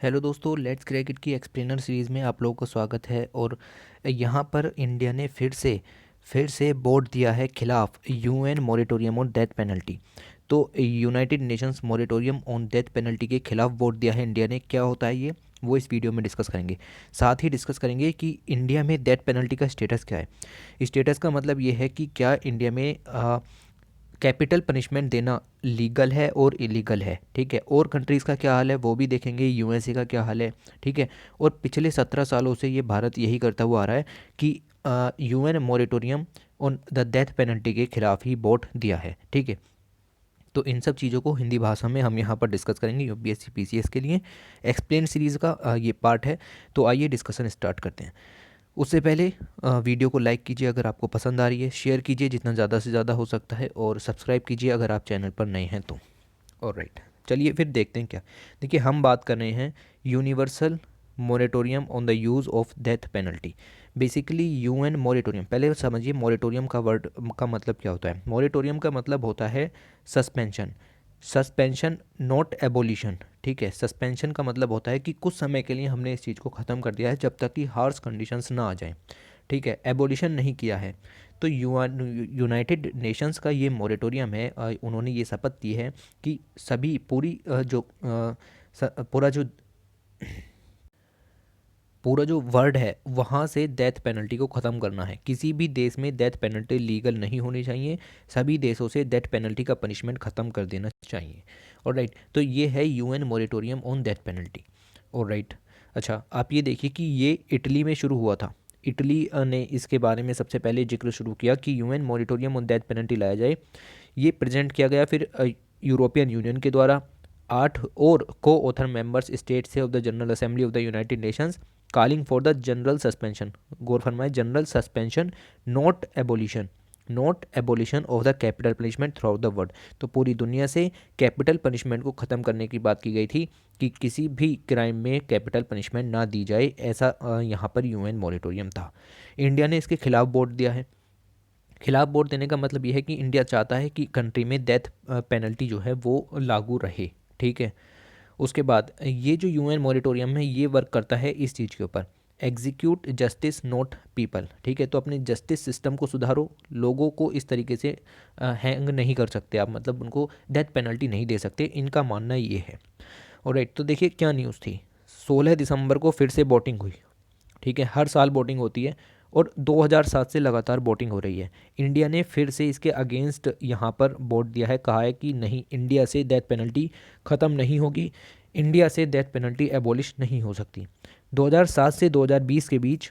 Hello दोस्तों, let's cricket की explainer series में आप लोगों का स्वागत है। और यहाँ पर इंडिया ने फिर से वोट दिया है खिलाफ UN moratorium on death penalty. तो United Nations moratorium on death penalty के खिलाफ वोट दिया है इंडिया ने। क्या होता है ये, वो इस वीडियो में डिस्कस करेंगे। साथ ही डिस्कस करेंगे कि इंडिया में डेथ पेनल्टी का स्टेटस क्या है। स्टेटस का मतलब ये है कि क्या इंडिया में कैपिटल पनिशमेंट देना लीगल है और इलीगल है। ठीक है, और कंट्रीज़ का क्या हाल है वो भी देखेंगे, यूएसए का क्या हाल है। ठीक है, और पिछले 17 सालों से ये भारत यही करता हुआ आ रहा है कि UN moratorium on the death penalty के खिलाफ ही वोट दिया है। ठीक है, तो इन सब चीज़ों को हिंदी भाषा में हम यहाँ पर डिस्कस करेंगे यूपीएससी पीसीएस के लिए। एक्सप्लेन सीरीज़ का ये पार्ट है। तो आइए डिस्कशन स्टार्ट करते हैं। उससे पहले वीडियो को लाइक कीजिए अगर आपको पसंद आ रही है, शेयर कीजिए जितना ज़्यादा से ज़्यादा हो सकता है, और सब्सक्राइब कीजिए अगर आप चैनल पर नए हैं तो। ऑलराइट, चलिए फिर देखते हैं क्या। देखिए, हम बात कर रहे हैं universal moratorium on the use of death penalty. Basically UN moratorium, पहले समझिए मोरेटोरियम का वर्ड का मतलब क्या होता है। मोरेटोरियम का मतलब होता है सस्पेंशन। Suspension not abolition. ठीक है, सस्पेंशन का मतलब होता है कि कुछ समय के लिए हमने इस चीज़ को ख़त्म कर दिया है जब तक कि हार्श कंडीशंस ना आ जाएं। ठीक है, एबोलिशन नहीं किया है। तो यूनाइटेड नेशंस का ये मोरेटोरियम है, उन्होंने ये शपथ दी है कि सभी पूरा जो वर्ल्ड है वहाँ से डेथ पेनल्टी को ख़त्म करना है। किसी भी देश में डेथ पेनल्टी लीगल नहीं होनी चाहिए। सभी देशों से डेथ पेनल्टी का पनिशमेंट ख़त्म कर देना चाहिए। और राइट, तो ये है UN moratorium on death penalty. और राइट, अच्छा आप ये देखिए कि ये इटली में शुरू हुआ था। इटली ने इसके बारे में सबसे पहले जिक्र शुरू किया कि UN moratorium on death penalty लाया जाए। ये प्रेजेंट किया गया फिर यूरोपियन यूनियन के द्वारा। 8 और को ऑथर मेंबर्स स्टेट से of the General Assembly of the United Nations calling for the general suspension, गौर फरमाए general suspension, not abolition, not abolition of the capital punishment throughout the world. तो पूरी दुनिया से कैपिटल पनिशमेंट को ख़त्म करने की बात की गई थी कि किसी भी क्राइम में कैपिटल पनिशमेंट ना दी जाए, ऐसा यहाँ पर यूएन मॉनिटोरियम था। इंडिया ने इसके खिलाफ वोट दिया है। खिलाफ वोट देने का मतलब यह है कि इंडिया चाहता है कि कंट्री में डेथ पेनल्टी जो है वो लागू रहे। ठीक है, उसके बाद ये जो यूएन मॉनिटोरियम है ये वर्क करता है इस चीज़ के ऊपर, एग्जीक्यूट जस्टिस नॉट पीपल। ठीक है, तो अपने जस्टिस सिस्टम को सुधारो, लोगों को इस तरीके से हैंग नहीं कर सकते आप, मतलब उनको डेथ पेनल्टी नहीं दे सकते, इनका मानना ये है। और राइट, तो देखिए क्या न्यूज़ थी। 16 दिसंबर को फिर से वोटिंग हुई। ठीक है, हर साल वोटिंग होती है और 2007 से लगातार वोटिंग हो रही है। इंडिया ने फिर से इसके अगेंस्ट यहाँ पर वोट दिया है, कहा है कि नहीं, इंडिया से डेथ पेनल्टी ख़त्म नहीं होगी, इंडिया से डेथ पेनल्टी एबॉलिश नहीं हो सकती। 2007 से 2020 के बीच,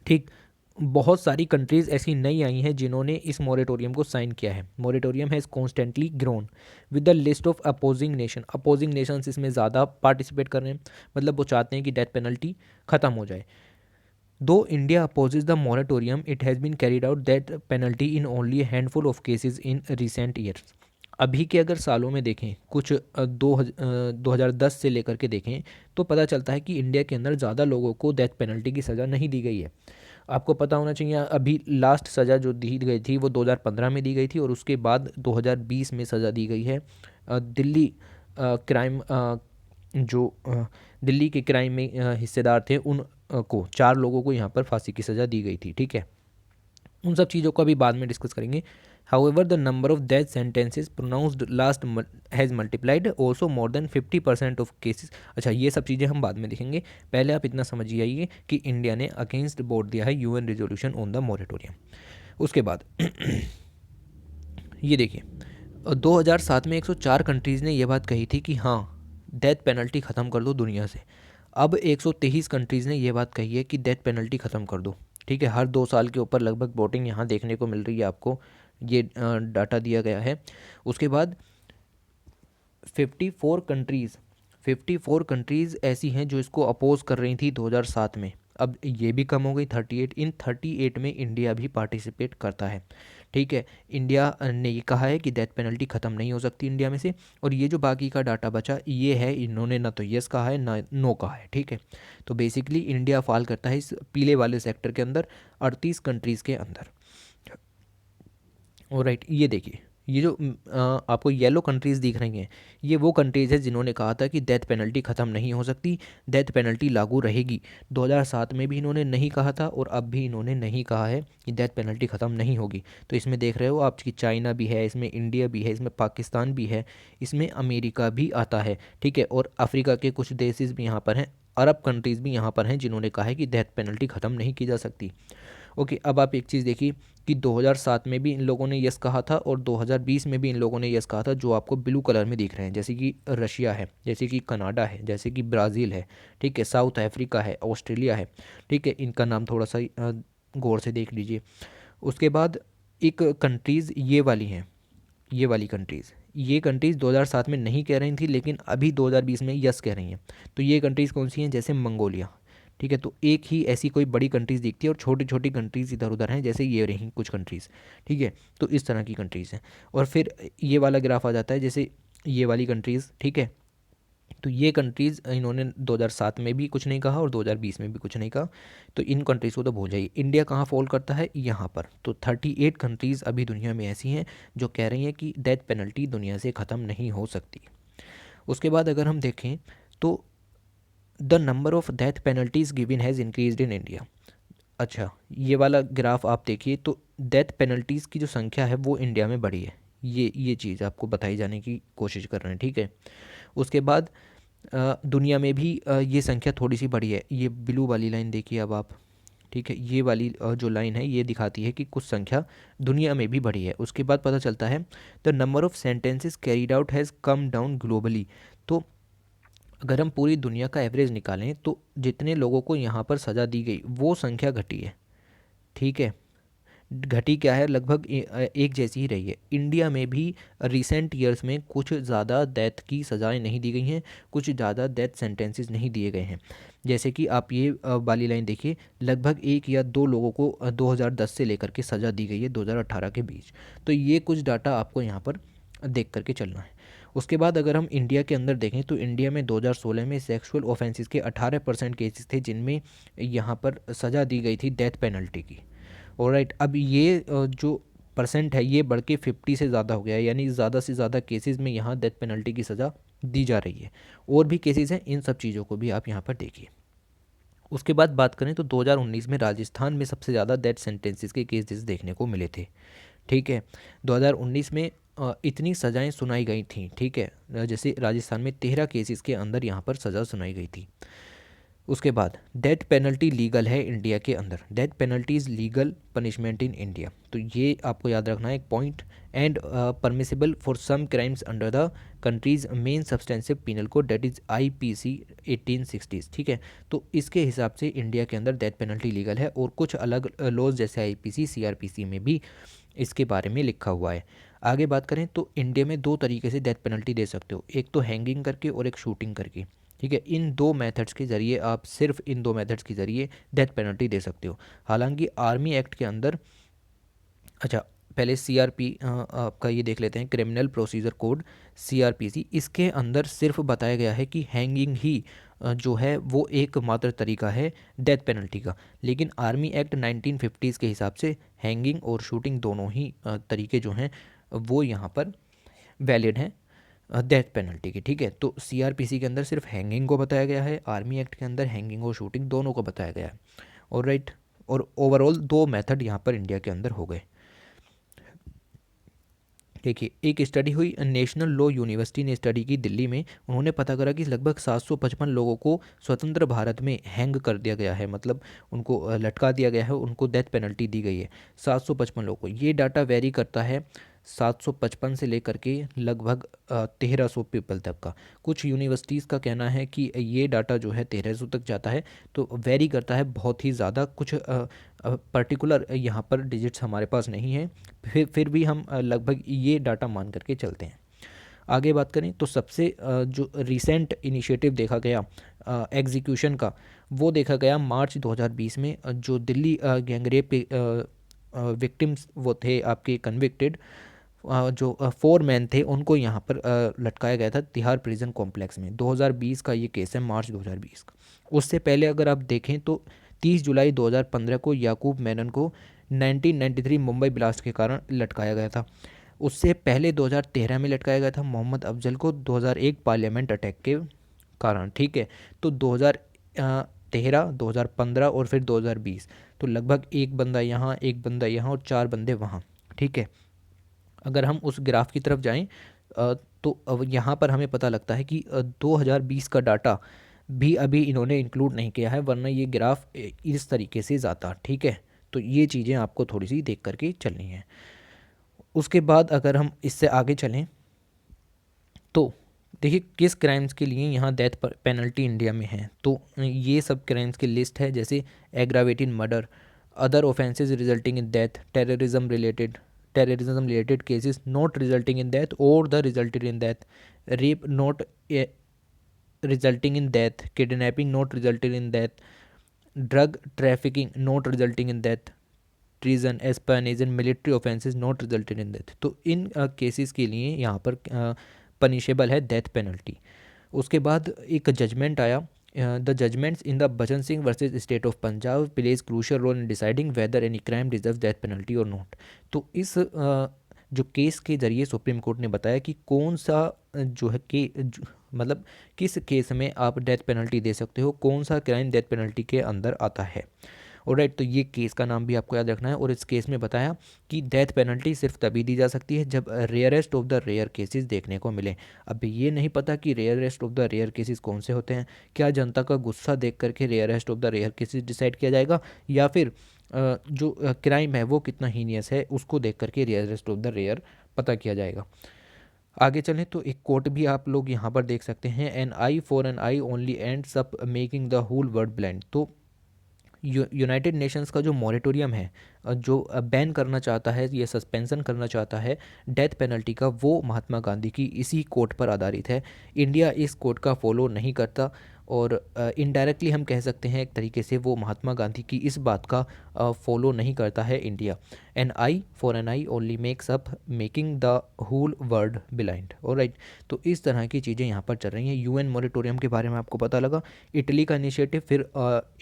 ठीक, बहुत सारी कंट्रीज़ ऐसी नई आई हैं जिन्होंने इस मोरेटोरियम को साइन किया है। Moratorium has constantly grown with the list of opposing nation. Opposing Nations इसमें ज़्यादा पार्टिसिपेट कर रहे हैं, मतलब वो चाहते हैं कि डेथ पेनल्टी ख़त्म हो जाए। Though India opposes the moratorium, it has been carried out that penalty in only a handful of cases in recent years. अभी के अगर सालों में देखें, कुछ 2010 से लेकर के देखें, तो पता चलता है कि इंडिया के अंदर ज़्यादा लोगों को डेथ पेनल्टी की सज़ा नहीं दी गई है। आपको पता होना चाहिए, अभी लास्ट सज़ा जो दी गई थी वो 2015 में दी गई थी, और उसके बाद 2020 में सज़ा दी गई है। दिल्ली क्राइम जो दिल्ली के क्राइम में हिस्सेदार थे उन को 4 लोगों को यहाँ पर फांसी की सज़ा दी गई थी। ठीक है, उन सब चीज़ों को अभी बाद में डिस्कस करेंगे। However the number of death sentences pronounced last has multiplied also more than 50% of cases. अच्छा, ये सब चीज़ें हम बाद में देखेंगे, पहले आप इतना समझिए आइए कि इंडिया ने अगेंस्ट वोट दिया है UN resolution on the moratorium. उसके बाद ये देखिए, 2007 में 104 कंट्रीज़ ने यह बात कही थी कि हाँ, डेथ पेनल्टी ख़त्म कर दो दुनिया से। अब 123 कंट्रीज़ ने यह बात कही है कि डेथ पेनल्टी ख़त्म कर दो। ठीक है, हर 2 साल के ऊपर लगभग वोटिंग यहाँ देखने को मिल रही है आपको, ये डाटा दिया गया है। उसके बाद 54 कंट्रीज़ 54 कंट्रीज़ ऐसी हैं जो इसको अपोज कर रही थी 2007 में। अब ये भी कम हो गई 38। इन 38 में इंडिया भी पार्टिसिपेट करता है। ठीक है, इंडिया ने ये कहा है कि डेथ पेनल्टी ख़त्म नहीं हो सकती इंडिया में से। और ये जो बाकी का डाटा बचा ये है, इन्होंने ना तो यस कहा है ना नो कहा है। ठीक है, तो बेसिकली इंडिया फॉल करता है इस पीले वाले सेक्टर के अंदर, 38 कंट्रीज़ के अंदर। और राइट, ये देखिए, ये जो आपको येलो कंट्रीज़ दिख रही हैं, ये वो कंट्रीज़ हैं जिन्होंने कहा था कि डेथ पेनल्टी ख़त्म नहीं हो सकती, डेथ पेनल्टी लागू रहेगी। 2007 में भी इन्होंने नहीं कहा था और अब भी इन्होंने नहीं कहा है कि डेथ पेनल्टी ख़त्म नहीं होगी। तो इसमें देख रहे हो आप कि चाइना भी है, इसमें इंडिया भी है, इसमें पाकिस्तान भी है, इसमें अमेरिका भी आता है, ठीक है, और अफ्रीका के कुछ देशेस भी यहाँ पर हैं, अरब कंट्रीज़ भी यहाँ पर हैं जिन्होंने कहा है कि डेथ पेनल्टी ख़त्म नहीं की जा सकती। ओके, अब आप एक चीज़ देखिए कि 2007 में भी इन लोगों ने यस कहा था और 2020 में भी इन लोगों ने यस कहा था, जो आपको ब्लू कलर में दिख रहे हैं, जैसे कि रशिया है, जैसे कि कनाडा है, जैसे कि ब्राज़ील है, ठीक है, साउथ अफ्रीका है, ऑस्ट्रेलिया है, ठीक है, इनका नाम थोड़ा सा गौर से देख लीजिए। उसके बाद एक कंट्रीज़ ये वाली हैं, ये वाली कंट्रीज़, ये कंट्रीज़ 2007 में नहीं कह रही थी लेकिन अभी 2020 में यस कह रही हैं। तो ये कंट्रीज़ कौन सी हैं? जैसे मंगोलिया, ठीक है, तो एक ही ऐसी कोई बड़ी कंट्रीज़ दिखती है और छोटी छोटी कंट्रीज़ इधर उधर हैं, जैसे ये रही कुछ कंट्रीज़, ठीक है, तो इस तरह की कंट्रीज़ हैं। और फिर ये वाला ग्राफ आ जाता है, जैसे ये वाली कंट्रीज़, ठीक है, तो ये कंट्रीज़ इन्होंने 2007 में भी कुछ नहीं कहा और 2020 में भी कुछ नहीं कहा, तो इन कंट्रीज़ को तो भूल जाइए। इंडिया कहाँ फॉल करता है? यहाँ पर। तो 38 कंट्रीज़ अभी दुनिया में ऐसी हैं जो कह रही हैं कि डेथ पेनल्टी दुनिया से ख़त्म नहीं हो सकती। उसके बाद अगर हम देखें तो the number of death penalties given has increased in India. अच्छा, ये वाला ग्राफ आप देखिए तो डेथ पेनल्टीज़ की जो संख्या है वो इंडिया में बढ़ी है। ये चीज़ आपको बताई जाने की कोशिश कर रहे हैं, ठीक है। उसके बाद दुनिया में भी ये संख्या थोड़ी सी बढ़ी है। ये ब्लू वाली लाइन देखिए अब आप, ठीक है, ये वाली जो लाइन है ये दिखाती है कि कुछ संख्या दुनिया में भी बढ़ी है। उसके बाद पता चलता है the number of sentences carried out has come down globally. तो अगर हम पूरी दुनिया का एवरेज निकालें तो जितने लोगों को यहाँ पर सज़ा दी गई वो संख्या घटी है, ठीक है, घटी क्या है, लगभग एक जैसी ही रही है। इंडिया में भी रिसेंट ईयर्स में कुछ ज़्यादा डेथ की सज़ाएं नहीं दी गई हैं, कुछ ज़्यादा डेथ सेंटेंसेस नहीं दिए गए हैं। जैसे कि आप ये वाली लाइन देखिए, लगभग 1 या 2 लोगों को 2010 से लेकर के सज़ा दी गई है 2018 के बीच। तो ये कुछ डाटा आपको यहाँ पर देख करके चलना है। उसके बाद अगर हम इंडिया के अंदर देखें तो इंडिया में 2016 में सेक्सुअल ऑफेंसेस के 18% केसेस थे जिनमें यहाँ पर सज़ा दी गई थी डेथ पेनल्टी की। ऑलराइट, अब ये जो परसेंट है ये बढ़ के 50 से ज़्यादा हो गया है, यानी ज़्यादा से ज़्यादा केसेस में यहाँ डेथ पेनल्टी की सज़ा दी जा रही है। और भी केसेस हैं, इन सब चीज़ों को भी आप यहाँ पर देखिए। उसके बाद बात करें तो 2019 में राजस्थान में सबसे ज़्यादा डेथ सेंटेंसेस के केसेस देखने को मिले थे, ठीक है। 2019 में इतनी सज़ाएं सुनाई गई थी, ठीक है, जैसे राजस्थान में 13 केसेस के अंदर यहाँ पर सज़ा सुनाई गई थी। उसके बाद डेथ पेनल्टी लीगल है इंडिया के अंदर, death penalty is legal punishment in India. तो ये आपको याद रखना है एक point. And permissible for some crimes under the country's main substantive penal code that is IPC 1860, ठीक है। तो इसके हिसाब से इंडिया के अंदर डेथ पेनल्टी लीगल है और कुछ अलग लॉज जैसे IPC CRPC में भी इसके बारे में लिखा हुआ है। आगे बात करें तो इंडिया में 2 तरीके से डेथ पेनल्टी दे सकते हो, एक तो हैंगिंग करके और एक शूटिंग करके, ठीक है। इन 2 मेथड्स के ज़रिए आप सिर्फ इन 2 मेथड्स के ज़रिए डेथ पेनल्टी दे सकते हो। हालांकि आर्मी एक्ट के अंदर, अच्छा पहले CRP आपका ये देख लेते हैं, क्रिमिनल प्रोसीजर कोड CRPC, इसके अंदर सिर्फ बताया गया है कि हैंगिंग ही जो है वो एकमात्र तरीका है डेथ पेनल्टी का। लेकिन आर्मी एक्ट 1950s के हिसाब से हैंगिंग और शूटिंग दोनों ही तरीके जो हैं वो यहाँ पर वैलिड हैं डेथ पेनल्टी की, ठीक है। तो CRPC के अंदर सिर्फ हैंगिंग को बताया गया है, आर्मी एक्ट के अंदर हैंगिंग और शूटिंग दोनों को बताया गया है। और राइट, और ओवरऑल 2 मेथड यहाँ पर इंडिया के अंदर हो गए। देखिए, एक स्टडी हुई नेशनल लॉ यूनिवर्सिटी ने स्टडी की दिल्ली में, उन्होंने पता करा कि लगभग 755 लोगों को स्वतंत्र भारत में हैंग कर दिया गया है, मतलब उनको लटका दिया गया है, उनको डेथ पेनल्टी दी गई है 755 लोगों को। ये डाटा वेरी करता है 755 से लेकर के लगभग 1300 पीपल तक का। कुछ यूनिवर्सिटीज़ का कहना है कि ये डाटा जो है 1300 तक जाता है, तो वेरी करता है बहुत ही ज़्यादा। कुछ पर्टिकुलर यहाँ पर डिजिट्स हमारे पास नहीं है, फिर भी हम लगभग ये डाटा मान करके चलते हैं। आगे बात करें तो सबसे जो रिसेंट इनिशिएटिव देखा गया एग्जीक्यूशन का, वो देखा गया मार्च 2020 में, जो दिल्ली गैंगरेप के विक्टिम्स वो थे आपके कन्विक्टेड, जो 4 मैन थे उनको यहाँ पर लटकाया गया था तिहाड़ प्रिजन कॉम्प्लेक्स में। 2020 का ये केस है, मार्च 2020 का। उससे पहले अगर आप देखें तो 30 जुलाई 2015 को याकूब मेनन को 1993 मुंबई ब्लास्ट के कारण लटकाया गया था। उससे पहले 2013 में लटकाया गया था मोहम्मद अफजल को 2001 पार्लियामेंट अटैक के कारण, ठीक है। तो 2013, 2015 और फिर 2020, तो लगभग एक बंदा यहाँ, एक बंदा यहाँ और 4 बंदे वहाँ, ठीक है। अगर हम उस ग्राफ की तरफ जाएं तो अब यहाँ पर हमें पता लगता है कि 2020 का डाटा भी अभी इन्होंने इंक्लूड नहीं किया है, वरना ये ग्राफ इस तरीके से जाता, ठीक है। तो ये चीज़ें आपको थोड़ी सी देख करके चलनी है। उसके बाद अगर हम इससे आगे चलें तो देखिए किस क्राइम्स के लिए यहाँ डेथ पेनल्टी इंडिया में है। तो ये सब क्राइम्स की लिस्ट है, जैसे aggravated murder, other offences resulting in death, terrorism related cases not resulting in death और the resulted in death, rape not resulting in death, kidnapping not resulted in death, drug trafficking not resulting in death, treason, espionage, military offences not resulted in death. तो इन cases के लिए यहाँ पर punishable है death penalty. उसके बाद एक जजमेंट आया, the judgements in the Bachan Singh versus State of Punjab plays crucial role in deciding whether any crime deserve death penalty और नॉट। तो इस जो केस के ज़रिए सुप्रीम कोर्ट ने बताया कि कौन सा जो है मतलब किस केस में आप डेथ पेनल्टी दे सकते हो, कौन सा क्राइम डेथ पेनल्टी के अंदर आता है। ऑलराइट, तो ये केस का नाम भी आपको याद रखना है। और इस केस में बताया कि डेथ पेनल्टी सिर्फ तभी दी जा सकती है जब rarest of the rare cases देखने को मिले। अब ये नहीं पता कि rarest of the rare cases कौन से होते हैं, क्या जनता का गुस्सा देख करके rarest of the rare cases decide किया जाएगा, या फिर जो क्राइम है वो कितना हीनियस है उसको देख करके रेयरेस्ट ऑफ द रेयर पता किया जाएगा। आगे चलें तो एक कोट भी आप लोग यहाँ पर देख सकते हैं, an eye for an eye only ends up making the whole world blind. तो यूनाइटेड नेशंस का जो मॉरेटोरियम है, जो बैन करना चाहता है, ये सस्पेंशन करना चाहता है डेथ पेनल्टी का, वो महात्मा गांधी की इसी कोट पर आधारित है। इंडिया इस कोट का फॉलो नहीं करता और इनडायरेक्टली हम कह सकते हैं एक तरीके से वो महात्मा गांधी की इस बात का फॉलो नहीं करता है India. An eye for an eye only makes up making the whole world blind. Alright, तो इस तरह की चीज़ें यहाँ पर चल रही हैं। यूएन मॉरेटोरियम के बारे में आपको पता लगा, इटली का इनिशिएटिव, फिर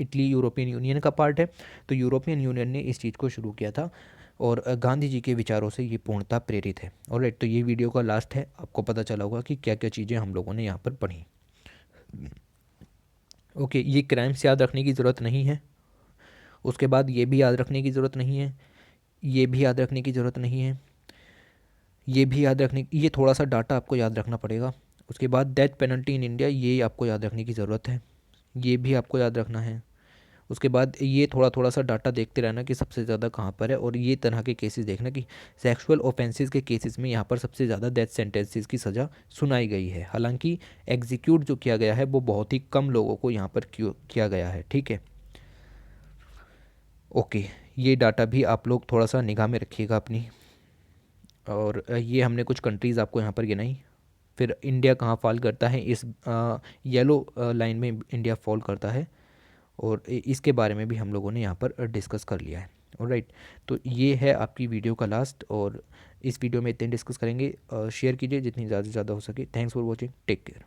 इटली यूरोपियन यूनियन का पार्ट है, तो यूरोपियन यूनियन ने इस चीज़ को शुरू किया था और गांधी जी के विचारों से ये पूर्णतः प्रेरित है। ऑलराइट, तो ये वीडियो का लास्ट है, आपको पता चला होगा कि क्या क्या चीज़ें हम लोगों ने यहाँ पर पढ़ी। ओके, ये क्राइम्स याद रखने की ज़रूरत नहीं है। उसके बाद ये भी याद रखने की ज़रूरत नहीं है, ये भी याद रखने की ज़रूरत नहीं है, ये भी याद रखने, ये थोड़ा सा डाटा आपको याद रखना पड़ेगा। उसके बाद डेथ पेनल्टी इन इंडिया, ये आपको याद रखने की ज़रूरत है, ये भी आपको याद रखना है। उसके बाद ये थोड़ा थोड़ा सा डाटा देखते रहना कि सबसे ज़्यादा कहाँ पर है, और ये तरह के केसेस देखना कि सेक्सुअल ऑफेंसेस के केसेस में यहाँ पर सबसे ज़्यादा डेथ सेंटेंसेस की सज़ा सुनाई गई है। हालांकि एग्जीक्यूट जो किया गया है वो बहुत ही कम लोगों को यहाँ पर किया गया है, ठीक है। ओके, ये डाटा भी आप लोग थोड़ा सा निगाह में रखिएगा अपनी। और ये हमने कुछ कंट्रीज़ आपको यहाँ पर गिनाई। फिर इंडिया कहाँ फॉल करता है, इस येलो लाइन में इंडिया फॉल करता है, और इसके बारे में भी हम लोगों ने यहाँ पर डिस्कस कर लिया है। ऑलराइट, तो ये है आपकी वीडियो का लास्ट, और इस वीडियो में इतने डिस्कस करेंगे। शेयर कीजिए जितनी ज़्यादा से ज़्यादा हो सके। Thanks for watching, take care.